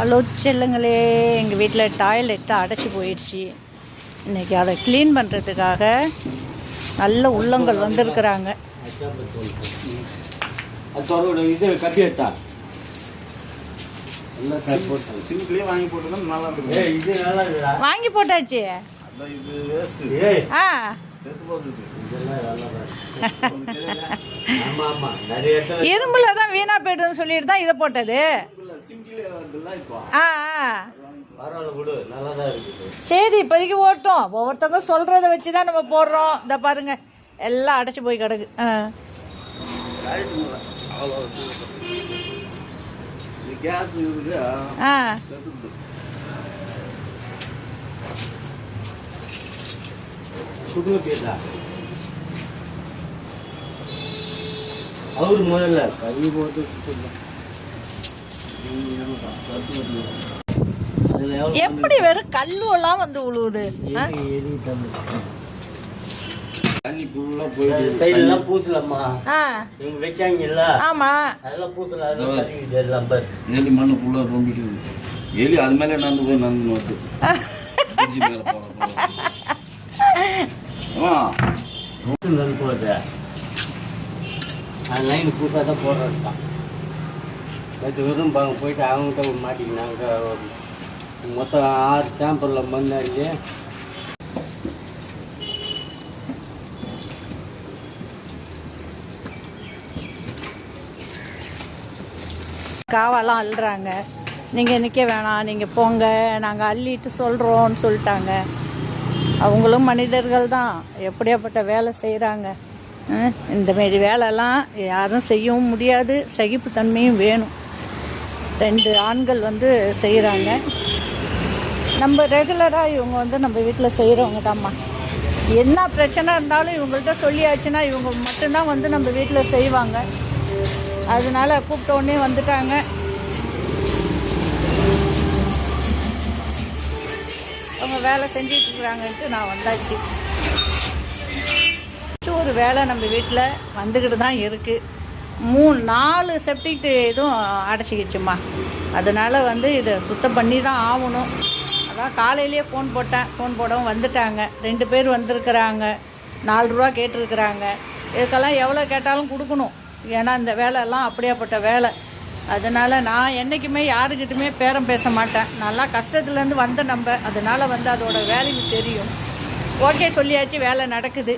Hello செல்லுங்களே, எங்கள் வீட்டில் toilet அடைச்சி போயிடுச்சு. இன்றைக்கி அதை க்ளீன் பண்ணுறதுக்காக நல்ல உள்ளங்கள் வந்திருக்கிறாங்க. வாங்கி போட்டாச்சு. இரும்புல தான் வீணா போய்டுன்னு சொல்லிட்டு தான் இதை போட்டது. சரி, இப்போதைக்கு ஓட்டும். ஒவ்வொருத்தவங்க சொல்றத வச்சு தான் நம்ம போடுறோம். இதை பாருங்க, எல்லாம் அடைச்சி போய் கிடக்கு. அவரு முதல்ல கறி போட்டு எப்படி வெறும் கல்லுவெல்லாம் வந்து உழுவுது. தண்ணி ஃபுல்லா போயிட்டு சைடுலாம் பூசலம்மா. இவங்க வெச்சாங்கல்ல, ஆமா, அதெல்லாம் பூசல. அதெல்லாம் கழுவிது எல்லாம் பாரு. எலி மண்ணு ஃபுல்லா ரொம்பிட்டு எலி அது மேல நடந்து போய் நடந்து வந்து பிரிட்ஜ் மேல போறோம். நெல் போடுற அந்த லைன் பூசா தான் போடுறதுதான். நேற்று வெறும் போயிட்டு அவங்ககிட்ட மாட்டிக்கினாங்க. மொத்தம் 6 சாம்பிளில் மண்ணாச்சு. காவெல்லாம் அள்ளுறாங்க. நீங்கள் நிற்க வேணாம், நீங்கள் போங்க, நாங்கள் அள்ளிட்டு சொல்கிறோன்னு சொல்லிட்டாங்க. அவங்களும் மனிதர்கள் தான், எப்படியாப்பட்ட வேலை செய்கிறாங்க. இந்தமாரி வேலைலாம் யாரும் செய்யவும் முடியாது. சகிப்புத்தன்மையும் வேணும். 2 ஆண்கள் வந்து செய்கிறாங்க. நம்ம ரெகுலராக இவங்க வந்து நம்ம வீட்டில் செய்கிறவங்க தான்மா. என்ன பிரச்சனை இருந்தாலும் இவங்கள்ட்ட சொல்லியாச்சுன்னா இவங்க மட்டும்தான் வந்து நம்ம வீட்டில் செய்வாங்க. அதனால கூப்பிட்டோடனே வந்துட்டாங்க. அவங்க வேலை செஞ்சிட்ருக்குறாங்கன்ட்டு நான் வந்தாச்சு. ஒரு வேலை நம்ம வீட்டில் வந்துக்கிட்டு தான் இருக்குது. 3-4 செப்டிக் இதுவும் அடைச்சிக்கிச்சுமா. அதனால் வந்து இதை சுத்தம் பண்ணி தான் ஆகணும். அதான் காலையிலேயே ஃபோன் போட்டேன். ஃபோன் போடவும் வந்துட்டாங்க. 2 பேர் வந்திருக்கிறாங்க. 4 ரூபா கேட்டிருக்கிறாங்க. இதுக்கெல்லாம் எவ்வளோ கேட்டாலும் கொடுக்கணும். ஏன்னா இந்த வேலையெல்லாம் அப்படியாப்பட்ட வேலை. அதனால் நான் என்றைக்குமே யாருக்கிட்டுமே பேரம் பேச மாட்டேன். நல்லா கஷ்டத்துலேருந்து வந்த நம்ம, அதனால் வந்து அதோட வேல்யூ தெரியும். ஓகே சொல்லியாச்சு, வேலை நடக்குது.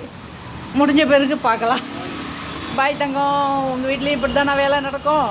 முடிஞ்ச பிறகு பார்க்கலாம். பாய் தங்கம், உங்கள் வீட்லேயும் இப்படி தானே வேலை நடக்கும்?